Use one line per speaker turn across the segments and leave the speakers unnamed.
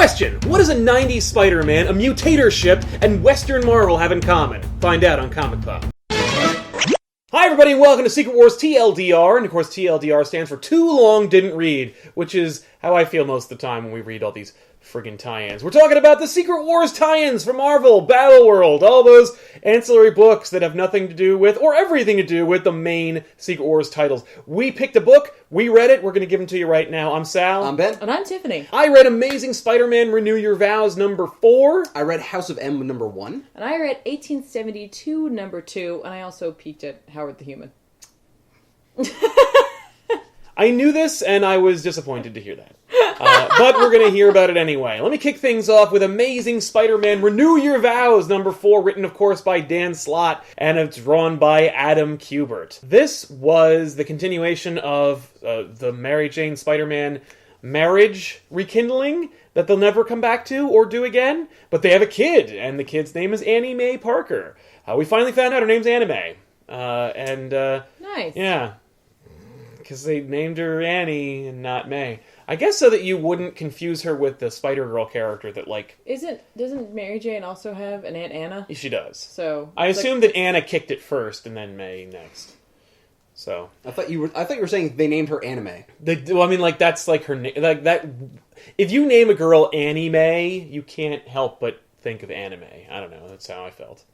Question: what does a 90s Spider-Man, a mutatorship, and Western Marvel have in common? Find out on ComicPOP. Hi everybody, and welcome to Secret Wars TLDR, and of course TLDR stands for Too Long Didn't Read, which is how I feel most of the time when we read all these friggin' tie-ins. We're talking about the Secret Wars tie-ins from Marvel, Battleworld, all those ancillary books that have nothing to do with, or everything to do with, the main Secret Wars titles. We picked a book, we read it, we're going to give them to you right now. I'm Sal.
I'm Ben.
And I'm Tiffany.
I read Amazing Spider-Man Renew Your Vows number 4.
I read House of M number 1.
And I read 1872 number 2, and I also peeked at Howard the Human.
I knew this, and I was disappointed to hear that. But we're going to hear about it anyway. Let me kick things off with Amazing Spider-Man Renew Your Vows, number 4, written, of course, by Dan Slott, and it's drawn by Adam Kubert. This was the continuation of the Mary Jane Spider-Man marriage rekindling that they'll never come back to or do again, but they have a kid, and the kid's name is Annie Mae Parker. We finally found out her name's Anime.
Nice.
Yeah. Because they named her Annie and not May. I guess so that you wouldn't confuse her with the Spider-Girl character that, like...
Doesn't Mary Jane also have an Aunt Anna?
She does.
So
I assume that Anna kicked it first and then May next. So...
I thought you were saying they named her Anime.
That's like her name. Like that. If you name a girl Annie Mae, you can't help but think of anime. I don't know. That's how I felt.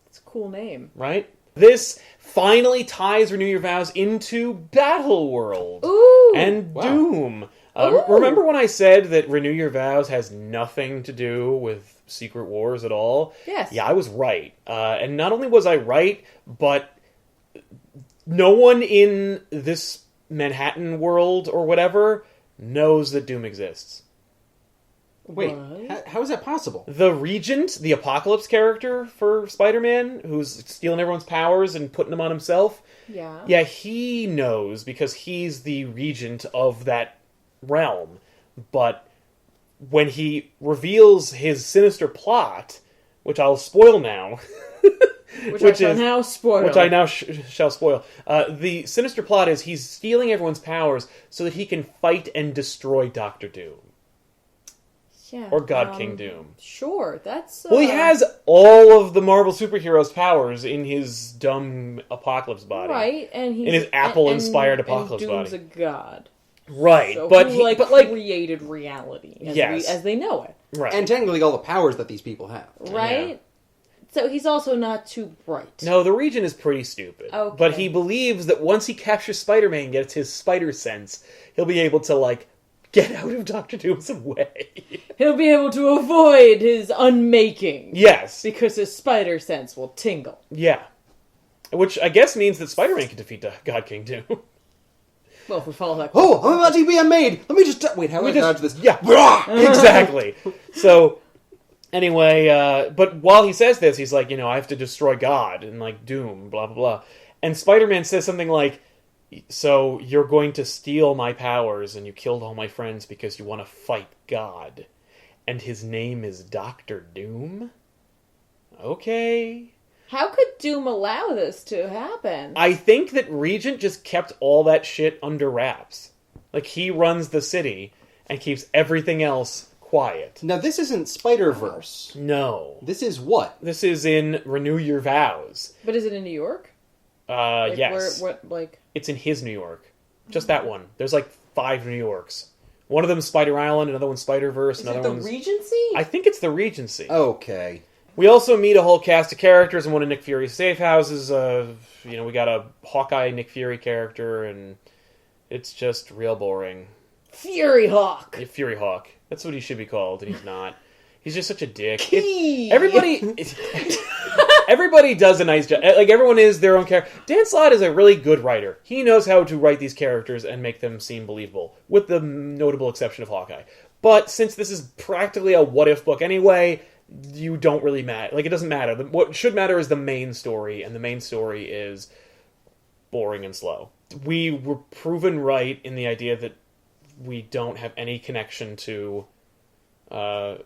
It's a cool name.
Right? This finally ties Renew Your Vows into Battleworld.
Ooh!
And
wow.
Doom.
Ooh.
Remember when I said that Renew Your Vows has nothing to do with Secret Wars at all?
Yes.
Yeah, I was right. And not only was I right, but no one in this Manhattan world or whatever knows that Doom exists.
Wait,
What?
how is that possible?
The Regent, the Apocalypse character for Spider-Man, who's stealing everyone's powers and putting them on himself,
Yeah.
he knows because he's the Regent of that realm. But when he reveals his sinister plot, which I'll spoil now...
Which I shall now spoil.
Which I now shall spoil. The sinister plot is he's stealing everyone's powers so that he can fight and destroy Doctor Doom.
Yeah.
Or God King Doom.
Sure, that's...
Well, he has all of the Marvel superheroes' powers in his dumb Apocalypse body.
Right, and he's...
In his Apple-inspired Apocalypse
and Doom's
body.
a god.
Right,
So
but
who,
he...
created reality
Yes.
as they know it.
Right.
And technically all the powers that these people have.
Right?
Yeah.
So he's also not too bright.
No, the Regent is pretty stupid.
Okay.
But he believes that once he captures Spider-Man and gets his spider sense, he'll be able to, get out of Doctor Doom's way.
He'll be able to avoid his unmaking.
Yes.
Because his spider sense will tingle.
Yeah. Which I guess means that Spider-Man can defeat God King Doom.
Well, if we follow that...
Oh, I'm about to be unmade! Let me just... Wait, how do I dodge this?
Yeah, exactly. So, anyway, but while he says this, he's like, I have to destroy God and, Doom, blah, blah, blah. And Spider-Man says something like, so you're going to steal my powers and you killed all my friends because you want to fight God. And his name is Doctor Doom? Okay.
How could Doom allow this to happen?
I think that Regent just kept all that shit under wraps. He runs the city and keeps everything else quiet.
Now, this isn't Spider-Verse.
No.
This is what?
This is in Renew Your Vows.
But is it in New York?
Yes. It's in his New York. Just that one. There's 5 New Yorks. One of them's Spider Island, another one's Spider-Verse,
Is
another
it the
one's...
Regency?
I think it's the Regency.
Okay.
We also meet a whole cast of characters in one of Nick Fury's safe houses. We got a Hawkeye Nick Fury character, and it's just real boring.
Fury Hawk.
Yeah, Fury Hawk. That's what he should be called, and he's not. He's just such a dick.
Key.
Everybody does a nice job. Everyone is their own character. Dan Slott is a really good writer. He knows how to write these characters and make them seem believable, with the notable exception of Hawkeye. But since this is practically a what-if book anyway, you don't really matter. It doesn't matter. What should matter is the main story, and the main story is boring and slow. We were proven right in the idea that we don't have any connection to
well,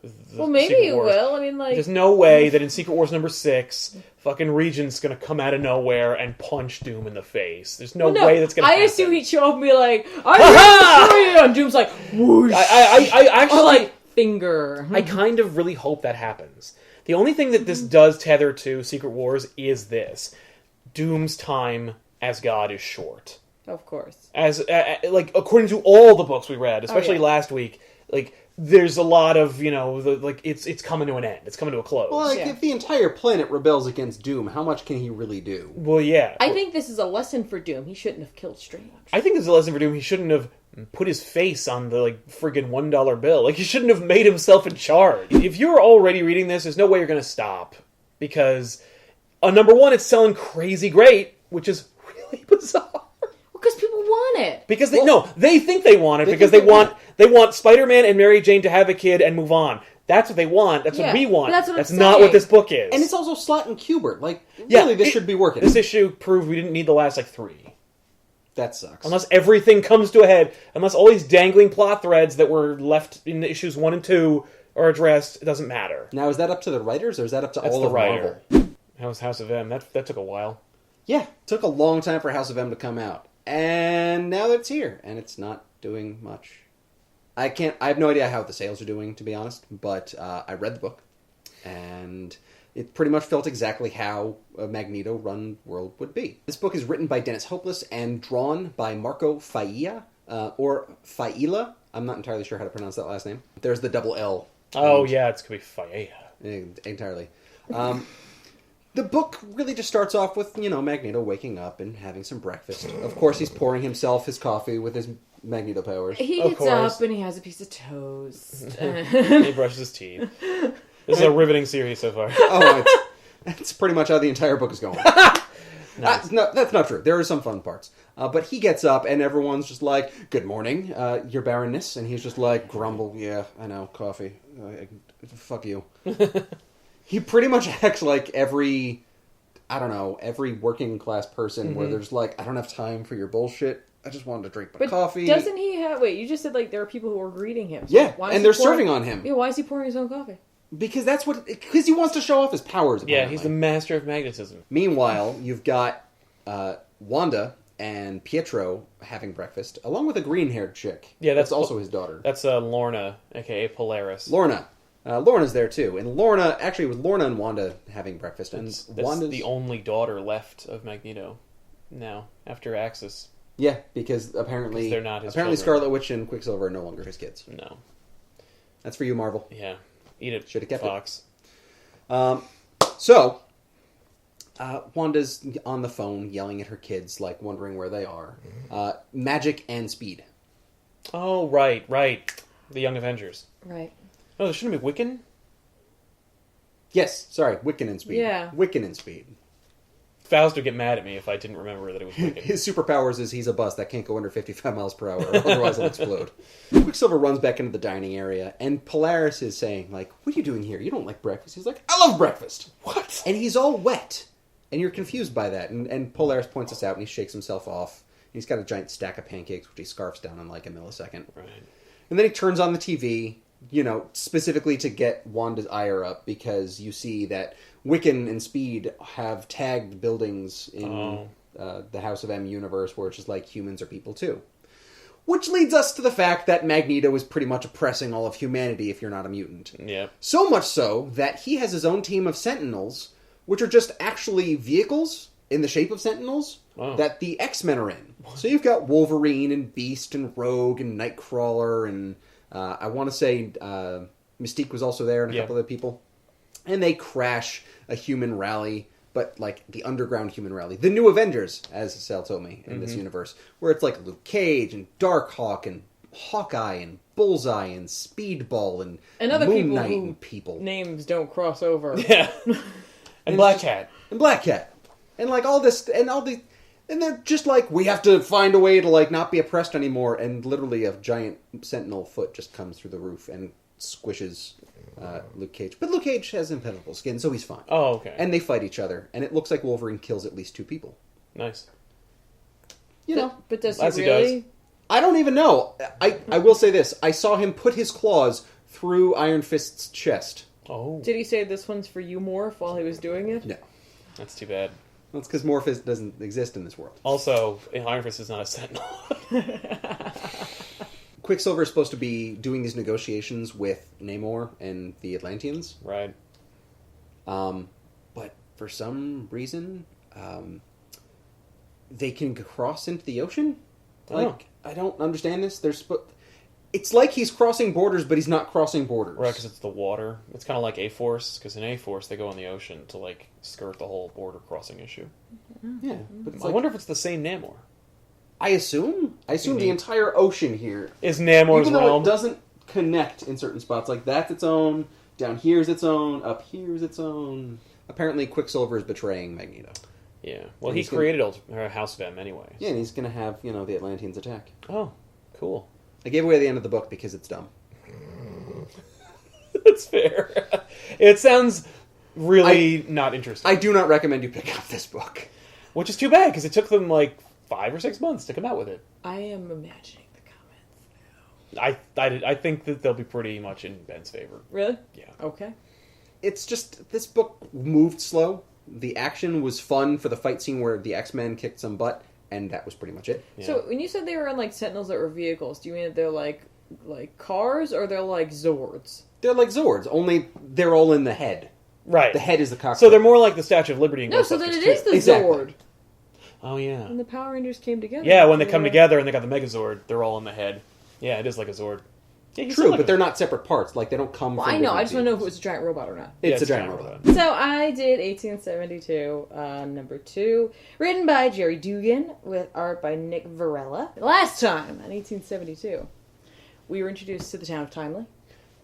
maybe
Secret
you
Wars.
will.
There's no way that in Secret Wars number 6, fucking Regent's gonna come out of nowhere and punch Doom in the face. There's no way that's gonna happen.
assume he'd show up and be like, I'm here to destroy you! And Doom's like, whoosh.
I actually...
Or finger.
I kind of really hope that happens. The only thing that this does tether to Secret Wars is this. Doom's time as God is short.
Of course.
As like, according to all the books we read, especially last week, like, there's a lot of, it's coming to an end. It's coming to a close.
Well, if the entire planet rebels against Doom, how much can he really do?
Well, yeah.
I think this is a lesson for Doom. He shouldn't have killed Strange.
I think this is a lesson for Doom. He shouldn't have put his face on the, friggin' $1 bill. Like, he shouldn't have made himself in charge. If you're already reading this, there's no way you're going to stop. Because, number one, it's selling crazy great, which is really bizarre.
Because people want it.
Because they think they want it because they want Spider-Man and Mary Jane to have a kid and move on. That's what they want. That's what we want. That's not what this book is.
And it's also Slott and Kubert. Really, this should be working.
This issue proved we didn't need the last 3.
That sucks.
Unless everything comes to a head, unless all these dangling plot threads that were left in issues 1 and 2 are addressed, it doesn't matter.
Now, is that up to the writers or is that up to
That's
all
the
of
writer.
Marvel?
House of M. That took a while.
Yeah, it took a long time for House of M to come out. And now that it's here, and it's not doing much. I have no idea how the sales are doing, to be honest, but I read the book, and it pretty much felt exactly how a Magneto-run world would be. This book is written by Dennis Hopeless and drawn by Marco Failla, or Failla. I'm not entirely sure how to pronounce that last name. There's the double L.
Oh, yeah, it's going to be Failla.
Entirely. The book really just starts off with, Magneto waking up and having some breakfast. Of course, he's pouring himself his coffee with his Magneto powers.
He gets up and he has a piece of toast.
He brushes his teeth. This is a riveting series so far.
Oh, that's pretty much how the entire book is going. Nice. No, that's not true. There are some fun parts. But he gets up and everyone's just like, "Good morning, your Baroness." And he's just like, grumble, "Yeah, I know, coffee. Fuck you." He pretty much acts like every working class person where there's like, "I don't have time for your bullshit. I just wanted to drink my coffee."
Doesn't he have... Wait, you just said there are people who are greeting him. So
yeah, and they're serving on him.
Yeah, why is he pouring his own coffee?
Because because he wants to show off his powers, apparently.
Yeah, he's the master of magnetism.
Meanwhile, you've got Wanda and Pietro having breakfast, along with a green-haired chick.
Yeah, that's
also his daughter.
That's Lorna, a.k.a. Polaris.
Lorna. Lorna's there, too. And Lorna... Actually, it was Lorna and Wanda having breakfast.
That's the only daughter left of Magneto now, after Axis.
Yeah, because apparently...
they're not his
Apparently
children.
Scarlet Witch and Quicksilver are no longer his kids.
No.
That's for you, Marvel.
Yeah. Eat it,
Should have kept
Fox.
So, Wanda's on the phone yelling at her kids, wondering where they are. Magic and Speed.
Oh, right. The Young Avengers.
Right.
Oh, there shouldn't be Wiccan?
Yes, sorry, Wiccan and Speed.
Yeah.
Wiccan and Speed.
Faust would get mad at me if I didn't remember that it was Wiccan.
His superpowers is he's a bus that can't go under 55 miles per hour, otherwise it'll explode. Quicksilver runs back into the dining area, and Polaris is saying, what are you doing here? You don't like breakfast. He's like, I love breakfast. What? And he's all wet. And you're confused by that. And Polaris points this out, and he shakes himself off. He's got a giant stack of pancakes, which he scarfs down in a millisecond.
Right.
And then he turns on the TV, specifically to get Wanda's ire up, because you see that Wiccan and Speed have tagged buildings in the House of M universe where it's just like humans are people too. Which leads us to the fact that Magneto is pretty much oppressing all of humanity if you're not a mutant.
Yeah.
So much so that he has his own team of Sentinels, which are just actually vehicles in the shape of Sentinels that the X-Men are in. So you've got Wolverine and Beast and Rogue and Nightcrawler and I want to say Mystique was also there and a couple other people. And they crash a human rally, but the underground human rally. The New Avengers, as Sal told me, in this universe. Where it's Luke Cage and Darkhawk and Hawkeye and Bullseye and Speedball and
other
Moon
people
Knight
who
and people.
Names don't cross over.
Yeah. And Black Cat.
And Black Cat. And all this, and and they're just we have to find a way to not be oppressed anymore. And literally a giant sentinel foot just comes through the roof and squishes Luke Cage. But Luke Cage has impenetrable skin, so he's fine.
Oh, okay.
And they fight each other. And it looks like Wolverine kills at least 2 people.
Nice.
But does
As
he
he
really?
does.
I don't even know. I will say this. I saw him put his claws through Iron Fist's chest.
Oh.
Did he say this one's for you, Morph, while he was doing it?
No.
That's too bad.
That's because Morphist doesn't exist in this world.
Also, Iron Fist is not a Sentinel.
Quicksilver is supposed to be doing these negotiations with Namor and the Atlanteans.
Right.
But for some reason, they can cross into the ocean. Like, I don't understand this. It's like he's crossing borders, but he's not crossing borders.
Right, because it's the water. It's kind of like A-Force, because in A-Force they go in the ocean to, like, skirt the whole border crossing issue.
Yeah. But it's
I wonder if it's the same Namor.
I assume the entire ocean here
is Namor's
even though
realm.
it doesn't connect in certain spots. Like, that's its own, down here's its own, up here's its own. Apparently, Quicksilver is betraying Magneto.
Yeah. Well, he created House of M anyway.
Yeah, and he's going to have, the Atlanteans attack.
Oh, cool.
I gave away the end of the book because it's dumb.
That's fair. It sounds really not interesting.
I do not recommend you pick up this book.
Which is too bad, because it took them, like, 5 or 6 months to come out with it.
I am imagining the comments now.
I think that they'll be pretty much in Ben's favor.
Really?
Yeah.
Okay.
It's just, this book moved slow. The action was fun for the fight scene where the X-Men kicked some butt, and that was pretty much it.
Yeah.
So when you said they were on, like, Sentinels that were vehicles, do you mean that they're like cars, or they're like Zords?
They're like Zords, only they're all in the head.
Right.
The head is the cockpit.
So they're more like the Statue of Liberty and
No, so then
Ghostbusters,
it is
too.
the
Exactly.
Zord.
Oh, yeah.
When the Power Rangers came together.
Yeah, when they come together and they got the Megazord, they're all in the head. Yeah, it is like a Zord. Yeah,
True, but they're not separate parts. Like, they don't come
Well,
from
I know. I just want to know if it
vehicles.
was a giant robot or not.
It's a giant robot.
So I did 1872, number 2, written by Jerry Dugan with art by Nick Varela. Last time, in 1872, we were introduced to the town of Timely.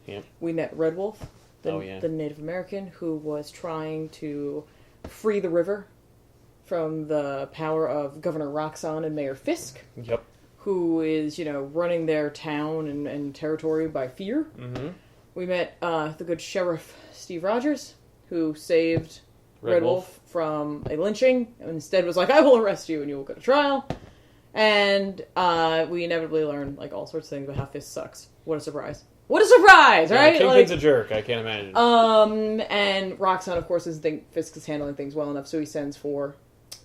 Yep.
We met Red Wolf, the Native American who was trying to free the river from the power of Governor Roxxon and Mayor Fisk.
Yep.
Who is, running their town and territory by fear.
Mm-hmm.
We met the good Sheriff Steve Rogers, who saved Red Wolf from a lynching, and instead was like, I will arrest you and you will go to trial. And we inevitably learn, like, all sorts of things about how Fisk sucks. What a surprise. What a surprise, right?
Kingpin's a jerk, I can't imagine.
And Roxxon, of course, doesn't think Fisk is handling things well enough, so he sends for...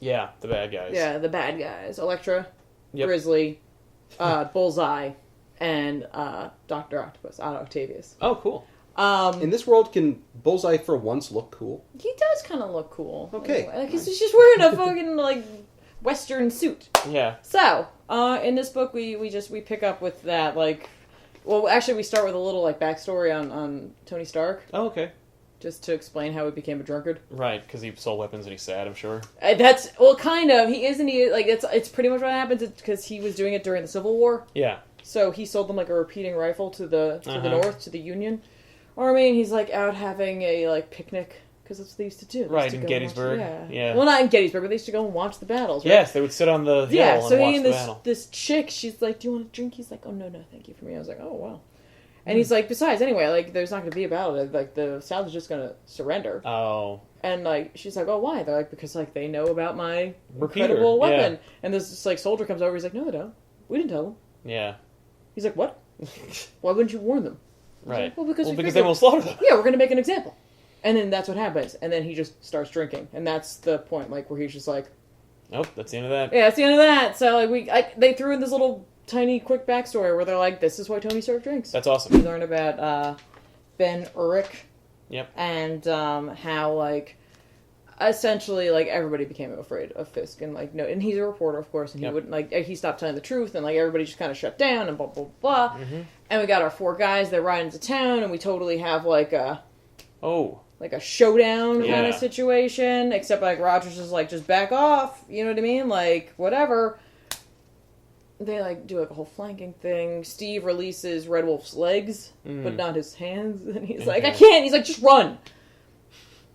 Yeah, the bad guys.
Yeah, the bad guys. Elektra,
Yep.
Grizzly, Bullseye, and Dr. Octopus, Otto Octavius.
Oh, cool.
In this world, can Bullseye for once look cool?
He does kind of look cool.
Okay.
Like, he's just wearing a fucking, like, Western suit.
Yeah.
So, in this book, we pick up with that, like... Well, actually, we start with a little, like, backstory on Tony Stark.
Oh, okay.
Just to explain how he became a drunkard.
Right, because he sold weapons and he's sad, I'm sure.
That's, well, kind of. He isn't, like, it's pretty much what happens, because he was doing it during the Civil War.
Yeah.
So he sold them, like, a repeating rifle to the North, to the Union Army, and he's, like, out having a, like, picnic, because that's what they used to do.
Right, in Gettysburg. Yeah.
Well, not in Gettysburg, but they used to go and watch the battles, right?
Yes, they would sit on the hill and
so
watch
he and
the battle.
this chick, she's like, do you want a drink? He's like, oh, no, thank you for me. I was like, oh, wow. And he's like, besides, anyway, like, there's not going to be a battle. Like, the South is just going to surrender.
Oh.
And, like, she's like, oh, why? They're like, because, like, they know about my
Repeater,
incredible weapon.
yeah.
And this, like, soldier comes over. He's like, no, they don't. We didn't tell them.
Yeah.
He's like, what? Why wouldn't you warn them?
Right.
Like, well, because
they will slaughter them.
Yeah, we're going to make an example. And then that's what happens. And then he just starts drinking. And that's the point, like, where he's just like...
Nope, that's the end of that.
Yeah, that's the end of that. So, like, they threw in this little... tiny quick backstory where they're like, this is why Tony Stark drinks.
That's awesome.
We learn about Ben Urich.
Yep.
And how, like, essentially, like, everybody became afraid of Fisk. And, like, no, and he's a reporter, of course, and he wouldn't, like, he stopped telling the truth, and, like, everybody just kind of shut down, and blah, blah, blah. Mm-hmm. And we got our 4 guys that ride into town, and we totally have, like, a showdown kind of situation, except, like, Rogers is like, just back off, you know what I mean? Like, whatever. They, like, do, like, a whole flanking thing. Steve releases Red Wolf's legs, but not his hands. And he's like, I can't! He's like, just run!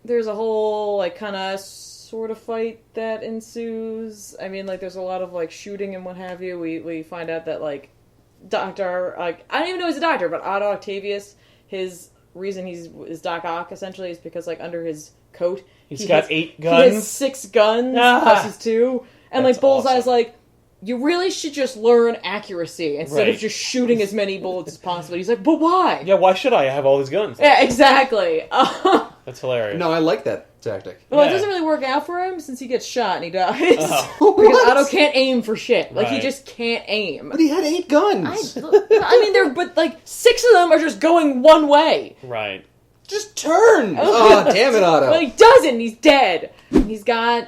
There's a whole, like, kind of sort of fight that ensues. I mean, like, there's a lot of, like, shooting and what have you. We find out that, like, Dr. Like, I don't even know he's a doctor, but Otto Octavius, his reason is Doc Ock, essentially, is because, like, under his coat...
He's got 8 guns?
He has 6 guns, plus his 2. And,
That's
like, Bullseye's
awesome.
like... You really should just learn accuracy instead of
Right.
just shooting as many bullets as possible. He's like, but why?
Yeah, why should I? I have all these guns.
Yeah, exactly.
That's That's hilarious.
No, I like that tactic.
Well,
Yeah.
it doesn't really work out for him since he gets shot and he dies.
Oh.
Because Otto can't aim for shit. Like, he
Right.
just can't aim.
But he had 8 guns.
But like 6 of them are just going one way.
Right.
Just turn. Oh, damn it, Otto.
But he doesn't. He's dead. He's got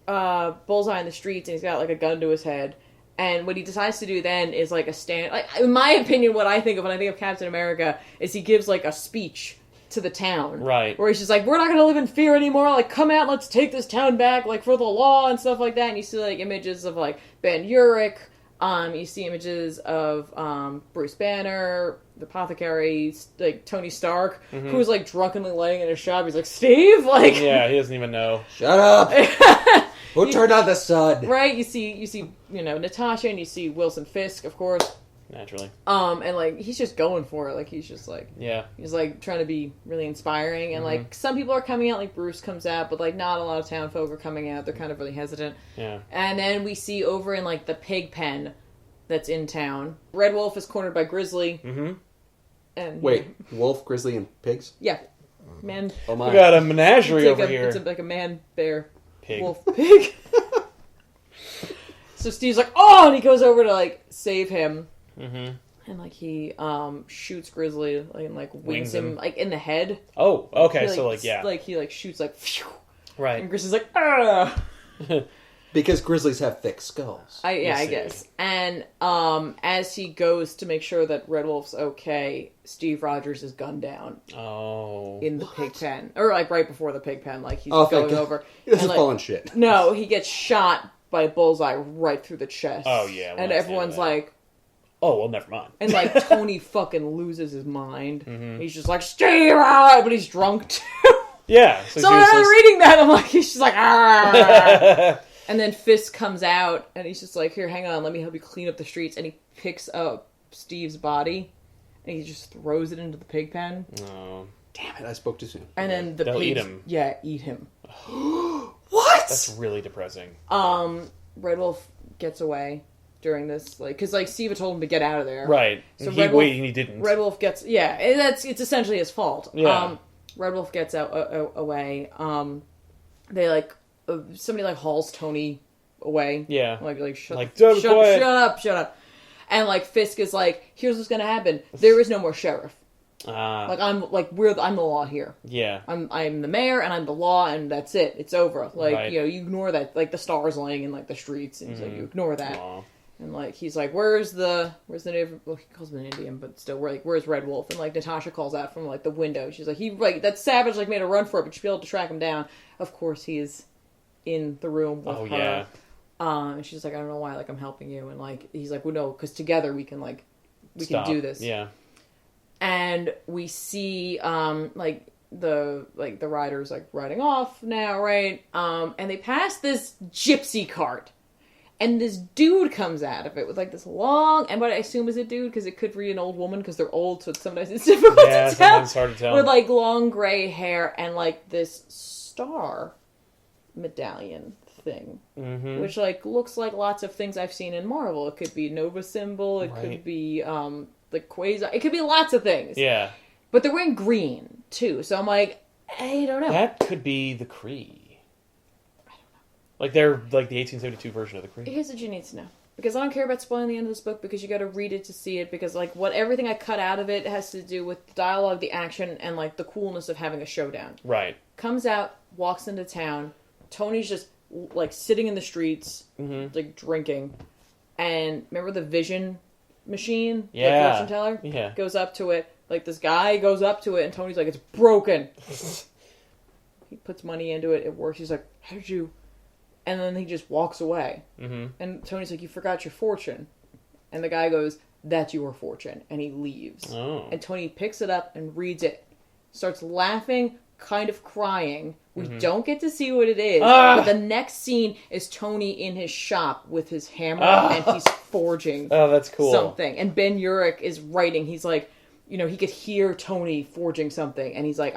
Bullseye in the streets, and he's got like a gun to his head. And what he decides to do then is like a stand. Like, in my opinion, what I think of when I think of Captain America is he gives like a speech to the town,
Right.
where he's just like, "We're not going to live in fear anymore. Like, come out, let's take this town back, like for the law and stuff like that." And you see like images of like Ben Urich. You see images of Bruce Banner, the apothecary, like Tony Stark, who's like drunkenly laying in his shop. He's like, "Steve, like,
Yeah, he doesn't even know.
Shut up. Who turned on the sun?
right?" You see, Natasha, and you see Wilson Fisk, of course.
Naturally.
And like he's just going for it. Like he's just like he's like trying to be really inspiring. And like some people are coming out, like Bruce comes out, but like not a lot of town folk are coming out. They're kind of really hesitant.
Yeah.
And then we see over in like the pig pen that's in town, Red Wolf is cornered by Grizzly.
Mm-hmm.
And wait, wolf, grizzly, and pigs?
Yeah, man.
Oh my!
We got a menagerie
It's
over
like
here.
It's like a man, bear,
Pig.
wolf, pig. So Steve's like, "Oh!" and he goes over to like save him.
Mm-hmm.
And like he shoots Grizzly like, and like wings him
him.
like in the head.
Oh, okay.
He,
So like, yeah.
like he like shoots like, phew,
Right.
and Grizzly's like, "Ah!"
Because grizzlies have thick skulls.
I
see.
guess. And as he goes to make sure that Red Wolf's okay, Steve Rogers is gunned down
Oh.
in the pig pen, or like right before the pig pen, like he's
thank
going
God.
over.
He doesn't
And, like,
fall in shit.
No, he gets shot by Bullseye right through the chest.
Oh, yeah, well,
and
that's
everyone's
the end of
like.
Oh, well, never mind.
And like Tony fucking loses his mind.
Mm-hmm.
He's just like, "Steve!" But he's drunk too.
Yeah.
So when I'm reading that, I'm like, he's just like, "Ah!" And then Fisk comes out, and he's just like, "Here, hang on, let me help you clean up the streets." And he picks up Steve's body, and he just throws it into the pig pen.
Oh.
Damn it, I spoke too soon.
And then the
They'll
pigs,
eat him.
Yeah, eat him.
What?
That's really depressing.
Red Wolf gets away during this, like, because like Steve had told him to get out of there,
Right.
So
He
Red Wolf,
waited and he didn't.
Red Wolf gets, it's essentially his fault.
Yeah.
Red Wolf gets away. They like somebody like hauls Tony away.
Yeah.
Like shut
quiet.
up. And like Fisk is like, "Here's what's gonna happen. There is no more sheriff. Like I'm the law here.
Yeah.
I'm the mayor and I'm the law and that's it. It's over. Like
Right.
you ignore that. Like the stars laying in like the streets and he's like, you ignore that."
Aw.
And like he's like, where's the native? Well, he calls him an Indian, but still, where's Red Wolf? And like Natasha calls out from like the window. She's like, that savage like made a run for it, but she'll be able to track him down. Of course, he's in the room with her.
Yeah.
And she's like, "I don't know why, like I'm helping you." And like he's like, "Well, no, because together we can can do this."
Yeah.
And we see like the riders like riding off now, right? And they pass this gypsy cart. And this dude comes out of it with like this long, and what I assume is a dude because it could be an old woman because they're old, so sometimes it's difficult to tell.
Sometimes it's hard to tell.
With like long gray hair and like this star medallion thing, which like looks like lots of things I've seen in Marvel. It could be Nova symbol. It could be the Quasar. It could be lots of things.
Yeah.
But they're wearing green too, so I'm like, I don't know.
That could be the Kree. Like they're like the 1872 version of the Kree.
Here's what you need to know. Because I don't care about spoiling the end of this book because you gotta read it to see it because like everything I cut out of it has to do with the dialogue, the action, and like the coolness of having a showdown.
Right.
Comes out, walks into town, Tony's just like sitting in the streets, like drinking. And remember the vision machine?
Yeah.
The fortune teller?
Yeah.
Goes up to it. Like this guy goes up to it and Tony's like, "It's broken." He puts money into it, it works. He's like, "How did you..." And then he just walks away. Mm-hmm. And Tony's like, "You forgot your fortune." And the guy goes, "That's your fortune." And he leaves.
Oh.
And Tony picks it up and reads it. Starts laughing, kind of crying. We don't get to see what it is. But the next scene is Tony in his shop with his hammer and he's forging
that's cool.
something. And Ben Urich is writing. He's like, he could hear Tony forging something, and he's like,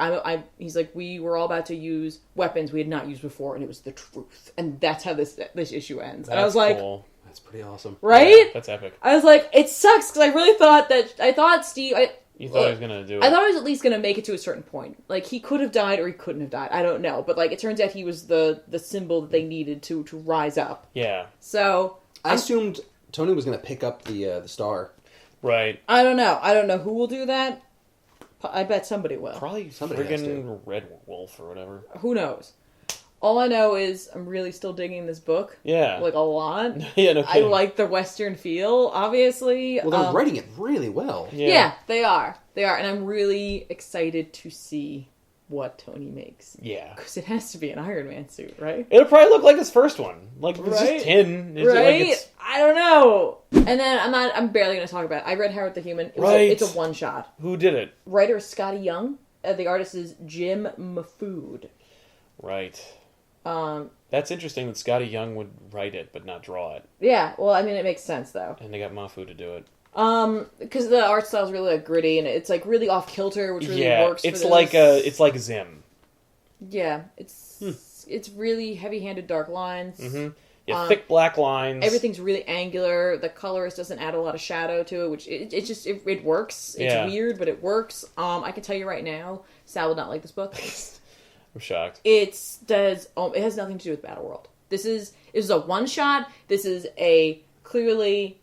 he's like, "We were all about to use weapons we had not used before, and it was the truth." And that's how this issue ends.
That's
and I was like,
cool.
That's pretty awesome.
Right?
Yeah, that's epic.
I was like, it sucks because I really thought
You thought he was gonna do it?
I thought he was at least gonna make it to a certain point. Like, he could have died or he couldn't have died. I don't know. But, like, it turns out he was the symbol that they needed to rise up.
Yeah.
So...
I assumed Tony was gonna pick up the star.
Right.
I don't know. I don't know who will do that. I bet somebody will.
Probably
Somebody has
friggin' Red Wolf or whatever.
Who knows? All I know is I'm really still digging this book.
Yeah.
Like, a lot.
Yeah, no
I
kidding.
like the Western feel, obviously.
Well, they're writing it really well.
Yeah, they are. They are. And I'm really excited to see what Tony makes.
Yeah.
Because it has to be an Iron Man suit, right?
It'll probably look like his first one. Like, if it's
Right?
just tin. It's
Right?
Like it's...
I don't know. And then I'm barely going to talk about it. I read Howard the Human. It's a one-shot.
Who did it?
Writer is Scotty Young. The artist is Jim Mafood.
Right. That's interesting that Scotty Young would write it, but not draw it.
Yeah, well, I mean, it makes sense, though.
And they got Mafu to do it.
Because the art style is really, like, gritty, and it's, like, really off-kilter, which really works
it's
for
like
this.
it's like Zim.
Yeah, it's really heavy-handed dark lines.
Mm-hmm. Yeah, thick black lines.
Everything's really angular. The colorist doesn't add a lot of shadow to it, which it works. It's weird, but it works. I can tell you right now, Sal would not like this book.
I'm shocked.
It has nothing to do with Battleworld. This is a one shot. This is a clearly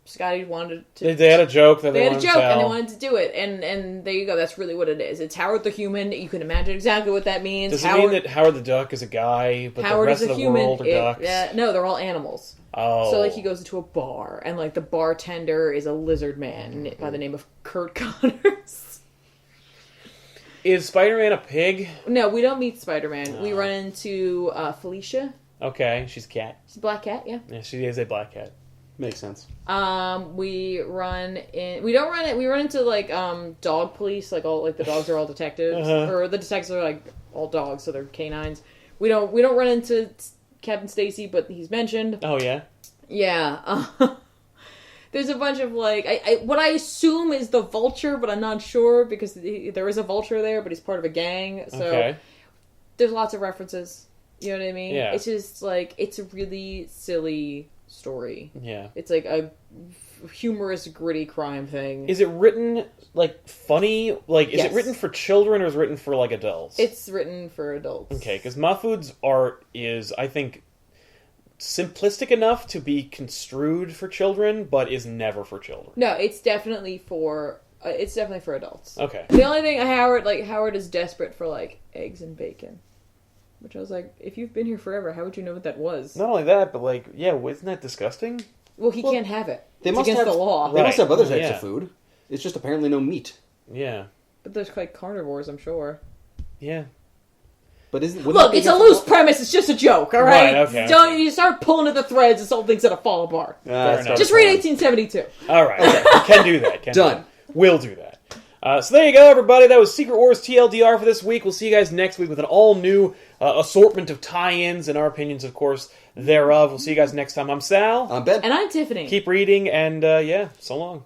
Scotty wanted to.
They had a joke that
they had a joke and they
tell.
wanted to do it, and there you go. That's really what it is. It's Howard the Human. You can imagine exactly what that means.
Does it mean that Howard the Duck is a guy, but
Howard
the rest
is a
of the
human?
world are ducks?
No, they're all animals.
Oh.
So, like, he goes into a bar, and, like, the bartender is a lizard man by the name of Kurt Connors.
Is Spider-Man a pig?
No, we don't meet Spider-Man. We run into Felicia.
Okay, she's a cat.
She's a black cat, yeah.
Yeah, she is a black cat.
Makes sense.
We run into, like, dog police, like, all, like, the dogs are all detectives. Or the detectives are, like, all dogs, so they're canines. We don't run into Captain Stacy, but he's mentioned.
Oh, yeah?
Yeah. There's a bunch of, like, what I assume is the Vulture, but I'm not sure, because there is a Vulture there, but he's part of a gang, so there's lots of references, you know what I mean?
Yeah.
It's just, like, it's a really silly story.
Yeah.
It's, like, a humorous, gritty crime thing.
Is it written, like, funny? Like, is
Yes.
it written for children, or is it written for, like, adults?
It's written for adults.
Okay, because Mahfoud's art is, I think, simplistic enough to be construed for children, but is never for children.
No, it's definitely for adults.
Okay.
The only thing Howard is desperate for, like, eggs and bacon. Which I was like, if you've been here forever, how would you know what that was?
Not only that, but, like, yeah, isn't that disgusting?
Well, he can't have it.
They
It's
must
against
have
the law.
They must have other types
Yeah.
of food. It's just apparently no meat.
Yeah.
But there's like carnivores, I'm sure.
Yeah.
But isn't
Look, it's a loose premise. It's just a joke, all right?
Right, okay,
Don't
okay.
you start pulling at the threads, this whole thing's gonna fall apart.
Fair enough.
Just read 1872.
All right. Okay. We can do that.
Done.
We'll do that. So there you go, everybody. That was Secret Wars TLDR for this week. We'll see you guys next week with an all-new assortment of tie-ins and our opinions, of course, thereof. We'll see you guys next time. I'm Sal.
I'm Ben.
And I'm Tiffany.
Keep reading, and yeah, so long.